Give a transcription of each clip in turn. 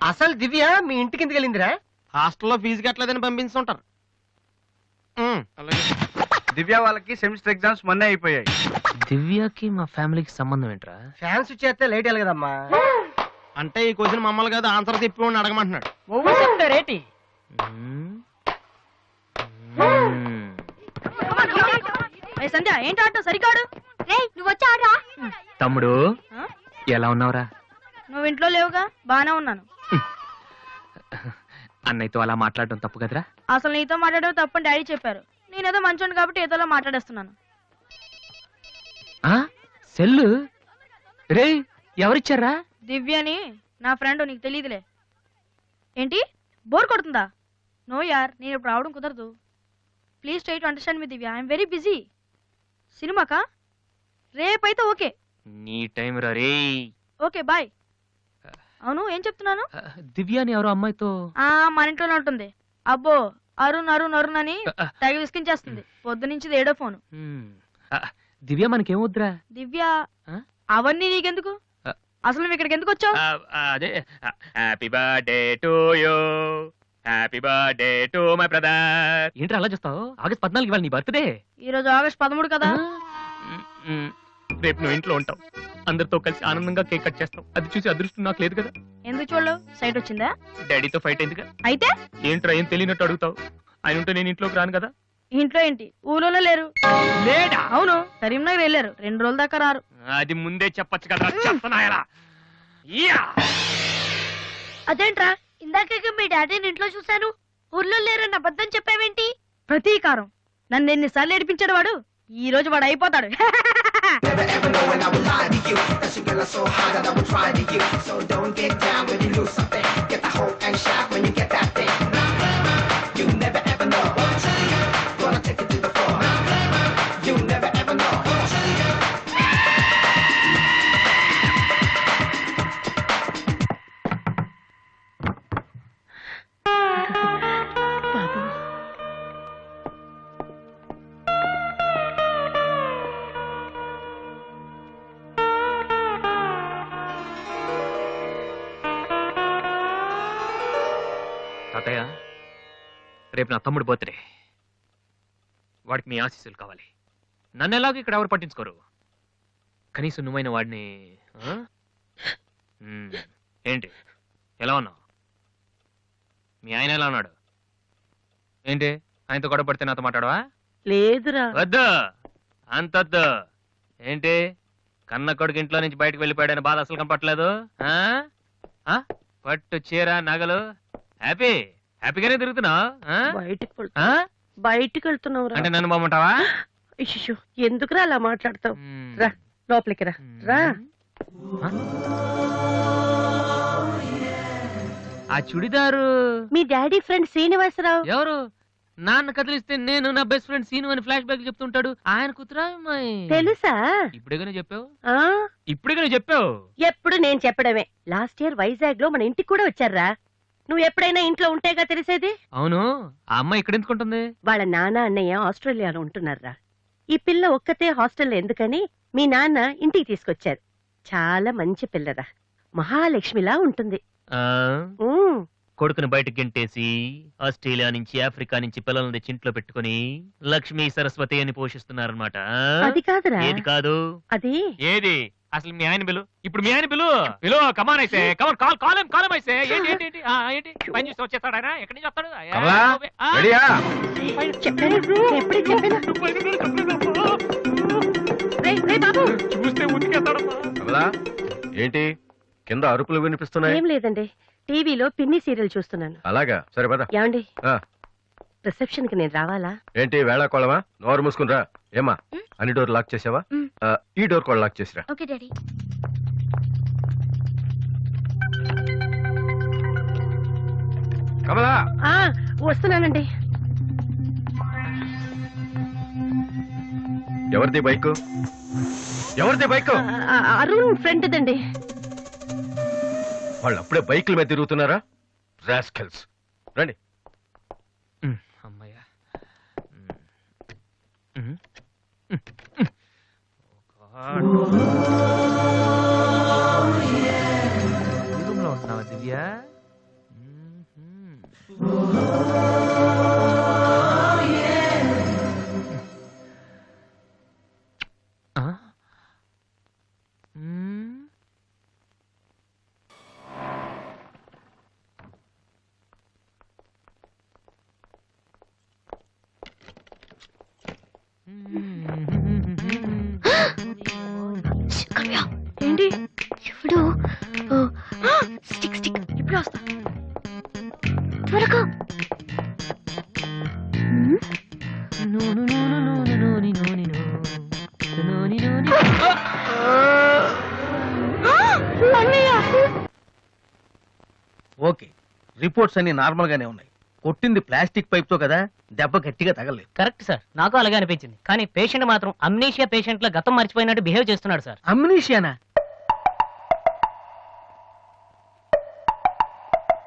అసలు దివ్య మీ ఇంటికి ఎందుకు వెళ్ళిందిరా? హాస్టల్లో ఫీజు కట్టలేదని పంపిస్తుంటారు. దివ్య వాళ్ళకి సెమిస్టర్ ఎగ్జామ్స్ మొన్నే అయిపోయాయి. దివ్యకి మా ఫ్యామిలీకి సంబంధం ఏంట్రా? ఫ్యాన్స్ చేస్తే లేట్ వెళ్ళగదమ్మా. అంటే ఈ క్వశ్చన్ మమ్మల్ని కాదు ఆన్సర్ చెప్పి అడగమంటున్నాడు. చెప్తారేటి? సంధ్య ఏంటి ఆటో సరికాడు? నువ్వు వచ్చి ఆడరా. తమ్ముడు ఎలా ఉన్నావురా? నువ్వు ఇంట్లో లేవుగా. బానే ఉన్నాను. అన్నయ్యతో అలా మాట్లాడడం తప్పు కదరా? అసలు నీతో మాట్లాడడం తప్పని డాడీ చెప్పారు. నేనేదో మంచోండి కాబట్టి ఏదోలా మాట్లాడేస్తున్నాను. సెల్లు రే ఎవరిచ్చారా? దివ్యని, నా ఫ్రెండ్. నీకు తెలియదులే. ఏంటి బోర్ కొడుతుందా? నో యార్, నేను ఇప్పుడు రావడం కుదరదు. Please try to understand me Divya. I'm very busy. సినిమాకా? రేపైతే ఓకే. నీ టైం రా రే. Okay bye. అవును ఏం చెప్తున్నాను? దివ్యాని ఎవరో అమ్మాయితో మన ఇంట్లోనే ఉంటుంది. అబ్బో అరుణ్ అరుణ్ అరుణ్ అని తెగ విసికించేస్తుంది. పొద్దు నుంచి ఏడో ఫోను. దివ్య మనకేమొద్దురా? దివ్య అవన్నీ నీకెందుకు? అసలు నువ్వు ఇక్కడికి ఎందుకు వచ్చావు? అదే happy birthday to you, happy birthday to my brother. ఏంటి అలా చూస్తావు? ఆగస్ట్ 14 ఇవాళ నీ బర్త్డే. ఈ రోజు ఆగస్ట్ 13 కదా. రేపు నువ్వు ఇంట్లో ఉంటావు. అందరితో కలిసి ఆనందంగా కేక్ కట్ చేస్తాం. అది చూసి అదృష్టం నాకు లేదు కదా. ఎందుకు చూడలేవు? సైట్ వచ్చిందా? డాడీతో ఫైట్ అయిందిగా. అయితే ఏంట్రా ఏం తెలియనట్టు అడుగుతావు? ఆయన ఉంటే నేను ఇంట్లోకి రాను కదా. ఇంట్లో ఏంటి? ఊళ్ళోనే లేరు. లేడా? అవును, కరీంనగర్ వెళ్ళారు. 2 రోజుల దాకా రారు. అది ముందే చెప్పచ్చు కదా. చెప్తున్నాయలా? అదేంట్రా, ఇందాక మీ డాడీని ఇంట్లో చూశాను, ఊర్లో లేరన్న అబద్ధం చెప్పావేంటి? ప్రతీకారం. నన్ను ఎన్నిసార్లు ఏడిపించాడు వాడు. ఈ రోజు వాడు అయిపోతాడు. తాతయ్య, రేపు నా తమ్ముడు బర్త్డే. వాడికి మీ ఆశీస్సులు కావాలి. నన్ను ఎలాగో ఇక్కడ ఎవరు పట్టించుకోరు. కనీసం నువ్వైన వాడిని. ఏంటి ఎలా ఉన్నావు? మీ ఆయన ఎలా ఉన్నాడు? ఏంటి ఆయనతో గొడవ పడితే నాతో మాట్లాడవా? లేదురా. వద్దు, అంతొద్దు. ఏంటి కన్న కొడుకు ఇంట్లో నుంచి బయటకు వెళ్ళిపోయాడని బాధ అసలు కనపట్లేదు. పట్టు చీర నగలు హ్యాపీగానే తిరుగుతున్నావు. బయటికి వెళ్తున్నావు అంటే నన్ను బాగుంటావా? ఎందుకురా అలా మాట్లాడతావు? రా లోపలికి రా. రా. ఆ చుడిదారు మీ డాడీ ఫ్రెండ్ శ్రీనివాసరావు. ఎవరు? నాన్న కదిలిస్తే నేను నా బెస్ట్ ఫ్రెండ్ సీను అని ఫ్లాష్ బ్యాక్ చెప్తుంటాడు. ఆయన కూతురా? తెలుసా? ఇప్పుడేగానే చెప్పావు. ఇప్పుడేగానే చెప్పావు. ఎప్పుడు నేను చెప్పడమే. లాస్ట్ ఇయర్ వైజాగ్ లో మన ఇంటికి కూడా వచ్చారా. నువ్వు ఎప్పుడైనా ఇంట్లో ఉంటేగా తెలిసేది. అవును, ఆ అమ్మాయి ఇక్కడ ఎందుకుంటుంది? వాళ్ళ నాన్న అన్నయ్య ఆస్ట్రేలియాలో ఉంటున్నారా. ఈ పిల్ల ఒక్కతే హాస్టల్లో ఎందుకని మీ నాన్న ఇంటికి తీసుకొచ్చారు. చాలా మంచి పిల్లరా, మహాలక్ష్మిలా ఉంటుంది. కొడుకుని బయటకు గెంటేసి ఆస్ట్రేలియా నుంచి ఆఫ్రికా నుంచి పిల్లల్ని తెచ్చి ఇంట్లో పెట్టుకుని లక్ష్మీ సరస్వతి అని పోషిస్తున్నారన్నమాట. అది కాదురా. ఏది కాదు? అది ఏది? అసలు మీ ఆయన బిలు. ఇప్పుడు మీ ఆయన బిలు బిలు. కమాన్ అయితే కమాన్, కాల్ కాలం కాలం అయితే. ఏంటి ఏంటి ఏంటి ఏంటి పని చూసి వచ్చేస్తాడు ఆయన? ఎక్కడి నుంచి వస్తాడు? చూస్తే ఉతికేస్తాడు. ఏంటి కింద అరుపులు వినిపిస్తున్నాయి? ఏం లేదండి, టీవీలో పిన్ని సీరియల్ చూస్తున్నాను. అలాగా, సరే పద. ఏమండి, రిసెప్షన్ కి నేను రావాలా? ఏంటి వేళాకోళమా? నోరు మూసుకునిరా. ఏమా అన్ని డోర్ లాక్ చేసావా? ఈ డోర్ కూడా లాక్ చేసిరా. Okay daddy. కమలా, వస్తున్నానండి. ఎవరిది బైక్? ఎవరిది బైక్? అరుణ్ ఫ్రెండ్ దండి. వాళ్ళు అప్పుడే బైకుల మీద తిరుగుతున్నారా? రాస్కెల్స్. రండి. అమ్మయ్యా. రూమ్ లో ఉంటున్నావా దివ్య? ఆ? మ్మ్. ఏంటి ఇప్పుడు స్టిక్ స్టిక్ ఇప్పుడు వస్తా త్వరగా హ్మ్? ఓకే, రిపోర్ట్స్ అన్ని నార్మల్ గానే ఉన్నాయి. కొట్టింది ప్లాస్టిక్ పైప్ తో కదా, దెబ్బ గట్టిగా తగలేదు. కరెక్ట్ సార్, నాకు అలాగే అనిపించింది. కానీ పేషెంట్ మాత్రం అమ్నీషియా పేషెంట్ లా గతం మర్చిపోయినట్టు బిహేవ్ చేస్తున్నాడు సార్. అమ్నీషియానా?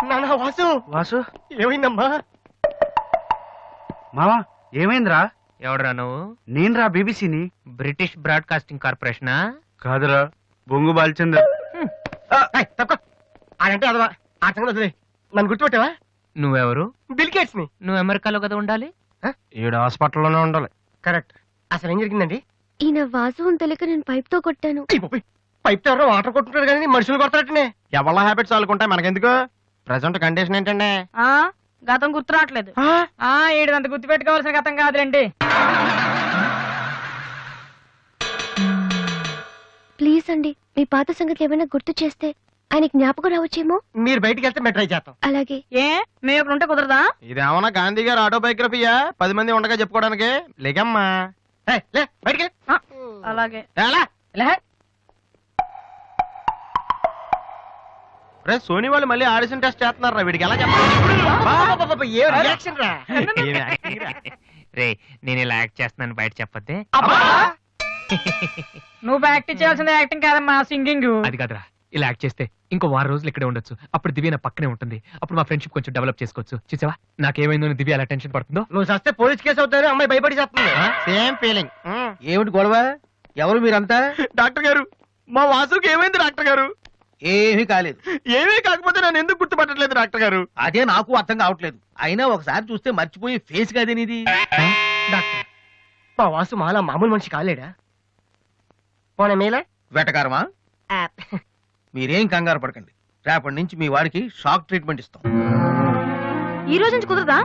నాన్న వాసు, వాసు, ఏమైందమ్మా? మావా ఏమైందిరా? ఎవడరా నువ్వు? నేనురా బీబీసీని. British broadcasting కార్పొరేషనా? కాదురా, బొంగు బాల్చందర్. తక్కువ ఆడంటే అదవా ఆ సంగతి వదిలే. నన్ను గుర్తుపెట్టావా? నువ్వెవరు? బిల్ గేట్స్ ని. నువ్వు అమెరికాలో కదా ఉండాలి. ఈడ హాస్పిటల్లోనే ఉండాలి. కరెక్ట్. అసలు ఏం జరిగిందండి? ఈయన వాసు అని తెలియక నేను పైప్ తో కొట్టాను. పైప్ తో ఎవరో వాటర్ కొట్టుకుంటారు కానీ మనుషులు కొడతారటనే. ఎవరి హ్యాబిట్స్ వాళ్ళకుంటాయి, మనకెందుకు? ప్రెసెంట్ కండిషన్ ఏంటండి? ఆ గతం గుర్తు రావట్లేదు. ఏడంత గుర్తు పెట్టుకోవాల్సిన గతం కాదులేండి. ప్లీజ్ అండి, మీ పాత సంగతి ఏమైనా గుర్తు చేస్తే ఆయనకి జ్ఞాపకం రావచ్చేమో. మీరు బయటికి వెళ్తే మేము ట్రై చేస్తాం. అలాగే. ఏ మేము ఇక్కడ ఉంటే కుదరదా? ఇదేమన్నా గాంధీ గారు ఆటోబయోగ్రఫీయా 10 మంది ఉండగా చెప్పుకోవడానికి? లేకమ్మా. ఏయ్, లే బయటికి వెళ్ళు. అలాగే. లే. రే సోనీ వాళ్ళు మళ్ళీ ఆడిషన్ టెస్ట్ చేస్తున్నారా? వీడికి ఎలా చెప్పాలి? ఏ రియాక్షన్ రా? రే, నేను ఇలా యాక్ట్ చేస్తున్నాను బయట చెప్పొద్దే. నువ్వు యాక్టింగ్ చేయాల్సిన యాక్టింగ్ కాదమ్మా, సింగింగ్. అది కాదురా, ఇలా యాక్ట్ చేస్తే ఇంకో 6 రోజులు ఇక్కడే ఉండొచ్చు. అప్పుడు దివ్య నా పక్కనే ఉంటుంది. అప్పుడు మా ఫ్రెండ్షిప్ కొంచెం డెవలప్ చేసుకోవచ్చు. చూసావా నాకేమైందో దివ్య అలా టెన్షన్ పడుతుందో. నువ్వు చస్తే పోలీస్ కేసు అవుతారు. అమ్మాయి భయపడి చేస్తుంది. Same feeling. ఏమిటి గొడవ? ఎవరు మీరంతా? డాక్టర్ గారు, మా వాసుకి ఏమైంది డాక్టర్ గారు? ఏమీ కాలేదు. ఏమీ కాకపోతే నన్ను ఎందుకు గుర్తుపట్టట్లేదు డాక్టర్ గారు? అదే నాకు అర్థం కావట్లేదు. అయినా ఒకసారి చూస్తే మర్చిపోయి ఫేస్ కాదే నీది. డాక్టర్, మా వాసు మాలా మామూలు మనిషి కాలేడా? పోనీ మేలా? వెటకారమా? మీరేం కంగారు పడకండి. రేపటి నుంచి మీ వాడికి షాక్ ట్రీట్మెంట్ ఇస్తాం. ఈ రోజు నుంచి కుదరదా?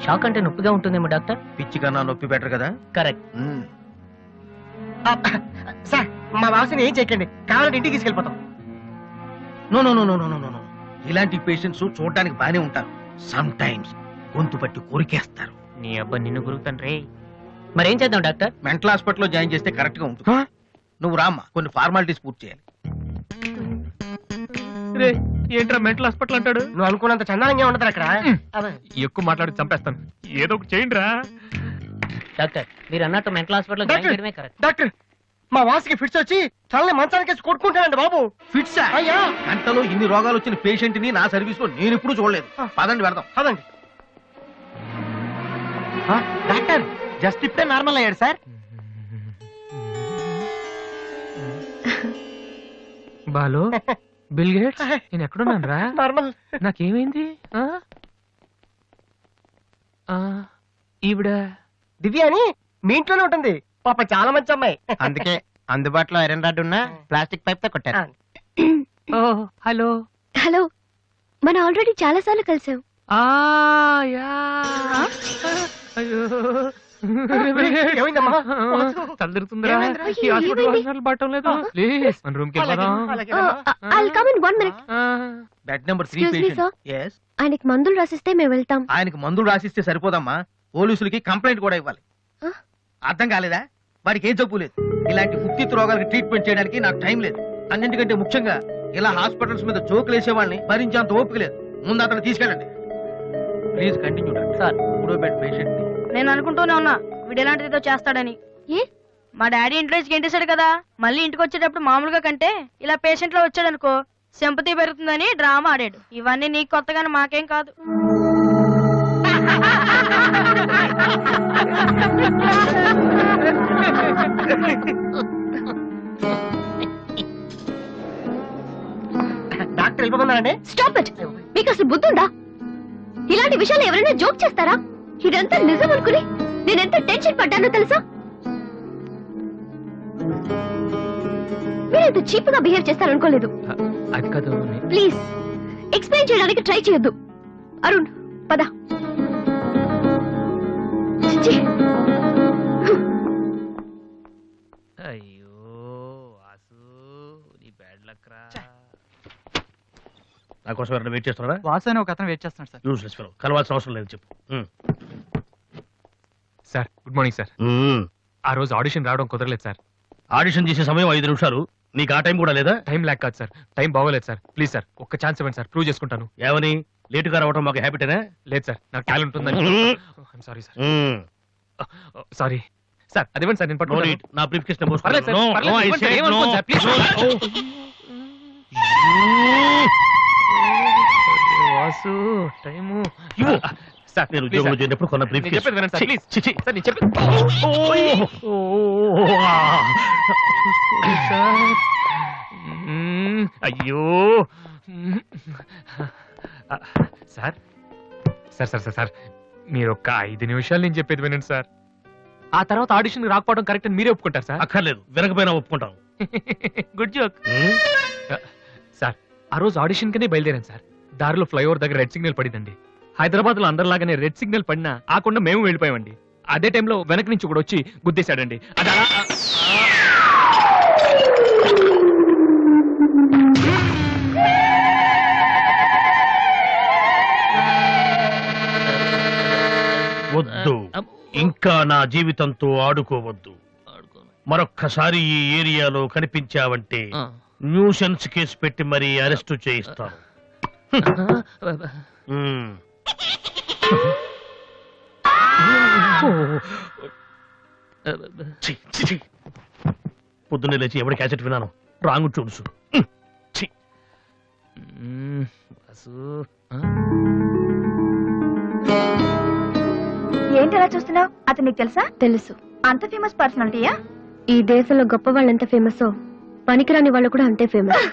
షాక్ అంటే నొప్పిగా ఉంటుందేమో డాక్టర్. పిచ్చి కన్నా నొప్పి బెటర్ కదా. కరెక్ట్. మ్మ్. సార్, మా వాసుని ఏం చేయకండి, కావాలంటే ఇంటికి తీసుకెళ్ళిపోతాం. No no no no no no no. ఇలాంటి పేషెంట్స్ చూడడానికి బానే ఉంటారు. సమ్ టైమ్స్ గొంతు పట్టి కొరికేస్తారు. నీ అబ్బా నిన్ను గురుకుతాను రే. మరేం చేద్దాం డాక్టర్? మెంటల్ హాస్పిటల్లో జాయిన్ చేస్తే కరెక్ట్ గా ఉంటుంది. నువ్వు రామ్మా, కొన్ని ఫార్మాలిటీస్ పూర్తి చేయాలి. రే, ఏంట్రా మెంటల్ హాస్పిటల్ అంటాడు? నువ్వు అనుకున్నంత చందానంగా ఉండదు అక్కడ. అదే. ఎక్కువ మాట్లాడి చంపేస్తాను. ఏదో ఒకటి చేయండి రా. డాక్టర్, మీరు అన్నట్టు మెంటల్ హాస్పిటల్ జాయిన్ డాక్టర్, చేయడమే కరెక్ట్. డాక్టర్, మా వాసుకి ఫిట్స్ వచ్చి తలని మంచానికి కొట్టుకుంటానండి బాబు. ఫిట్సా? అయ్యా, గంటలో ఇన్ని రోగాలు వచ్చిన పేషెంట్ ని నా సర్వీస్ లో నేను ఎప్పుడు చూడలేదు. పదండి వెళ్దాం. అదండి. డాక్టర్ జస్ట్ ఇప్పుడే నార్మల్ అయ్యాడు సార్. బాలు, బిల్ గేట్స్, నేను ఎక్కడున్నాను రా? నార్మల్. నాకేమైంది? ఆ? ఆ, ఈవిడ దివ్య అని మీ ఇంట్లోనే ఉంటుంది. పాప చాలా మంచి అమ్మాయి. అందుకే అందుబాటులో ఐరన్ రాడ్ ఉన్న ప్లాస్టిక్ పైప్ తో కొట్టారు. ఓ హలో. హలో, మనం ఆల్రెడీ చాలా సార్లు కలిసాం. ఆ యా. అయ్యో, ఏమైందమ్మా? తలదిరుతుందిరా. ఏమైందిరా? ఈ హాస్పిటల్ ఏమైంది? హాస్పిటల్ పట్టం లేదు. ప్లీజ్ మన రూమ్ కి వెళ్ళిపోదాం. I'll come in 1 minute. Bed number 3 Excuse me, patient. Yes. ఆయనకి మందులు రాసిస్తే మేము వెళ్తాం. ఆయనకి మందులు రాసిస్తే సరిపోదమ్మా, పోలీసులకి కంప్లైంట్ కూడా ఇవ్వాలి. ఆ? అర్థం కాలేదా? వాడికి ఏం జబ్బు లేదు. ఇలాంటి ఉత్తిత్ రోగాలకి ట్రీట్మెంట్ చేయడానికి నాకు టైం లేదు. అన్నింటికంటే ముఖ్యంగా ఇలా హాస్పిటల్స్ మీద జోకులు వేసే వాళ్ళని భరించేంత ఓపిక లేదు. ముందు అతను తీసుకెళ్ళండి. Please continue doctor. సార్. 3వ బెడ్ పేషెంట్ ని. నేను అనుకుంటూనే ఉన్నా వీడు ఎలాంటిదో చేస్తాడని. ఏ? మా డాడీ ఇంట్లోకి గెంటేశాడు కదా, మళ్ళీ ఇంటికి వచ్చేటప్పుడు మామూలుగా కంటే ఇలా పేషెంట్ లో వచ్చాడు అనుకో సింపతి పెరుగుతుందని డ్రామా ఆడాడు. ఇవన్నీ నీకు కొత్తగానే మాకేం కాదు. డాక్టర్ వెళ్ళిపోతున్నారండి. Stop it. మీకు అసలు బుద్ధుందా? ఇలాంటి విషయాలు ఎవరైనా జోక్ చేస్తారా? ఇదంతా నిజం అనుకుని నేనెంత టెన్షన్ పడ్డానో తెలుసా? మీరెంత చీప్ గా బిహేవ్ చేస్తారనుకోలేదు. అది కాదు ప్లీజ్ ఎక్స్ప్లెయిన్ చేయడానికి ట్రై చేయొద్దు. అరుణ్ పద. ఛీ! అయ్యో వాసు నీ బ్యాడ్ లక్ రా. నా కోసం ఎవరైనా వెయిట్ చేస్తున్నారా? వాసు అని ఒక అతను వెయిట్ చేస్తున్నాడు సార్. యూస్లెస్ ఫెలో, కలవాల్సిన అవసరం లేదు చెప్పు. Sir good morning sir. ఆ రోజు ఆడిషన్ రావడం కుదరలేదు సార్. ఆడిషన్ చేసే సమయం 5 నిమిషాలు, నీకు ఆ టైం కూడా లేదా? టైం ల్యాక్ కాదు సార్, టైం బాగోలేదు సార్. ప్లీజ్ సార్ ఒక్క ఛాన్స్ ఇవ్వండి సార్, ప్రూవ్ చేసుకుంటాను. ఏమని లేటుగా రావటం మాకు హ్యాబిటేనా? లేదు సార్ నాకు టాలెంట్ ఉందని. Sorry sir, sorry sir. అదేమండి సార్ నేను No పట్టుకుంటాను. need. నా బ్రీఫ్ కేస్ పర్లేదు సార్, పర్లేదు, ఇవ్వండి సార్, ఏమనుకోండి sir, please. Vasu time sir నేను ఉద్యోగంలో చేరినప్పుడు కొన్న బ్రీఫ్ నేను చెప్పేది వినండి సార్, ప్లీజ్. సార్ నేను చెప్పేది సార్. అయ్యో sir sir sir sir sir మీరు ఒక్క 5 నిమిషాలు నేను చెప్పేది వినండి సార్. ఆ తర్వాత ఆడిషన్ రాకపోవడం కరెక్ట్ అని మీరే ఒప్పుకుంటారు సార్. అక్కర్లేదు, వినకపోయినా ఒప్పుకుంటాం. Good joke sir. ఆ రోజు ఆడిషన్ కనే బయలుదేరాను సార్. దారిలో ఫ్లైఓవర్ దగ్గర రెడ్ సిగ్నల్ పడిందండి. హైదరాబాద్ లో అందరిలాగానే రెడ్ సిగ్నల్ పడినా ఆకుండా మేము వెళ్ళిపోయామండి. అదే టైంలో వెనక నుంచి కూడా వచ్చి గుద్దేశాడండి. అది అలా వద్దు, ఇంకా నా జీవితంతో ఆడుకోవద్దు. మరొక్కసారి ఈ ఏరియాలో కనిపించావంటే న్యూసెన్స్ కేసు పెట్టి మరీ అరెస్టు చేయిస్తాను. పొద్దున్నే లేచి ఎవరి క్యాసెట్ విన్నాను, రాంగ్ చూడుసు. ఏంటి అలా చూస్తున్నావు? అతను నీకు తెలుసా? తెలుసు. అంత ఫేమస్ పర్సనాలిటీయా? ఈ దేశంలో గొప్ప వాళ్ళు ఎంత ఫేమస్ పనికిరాని వాళ్ళు కూడా అంతే ఫేమస్.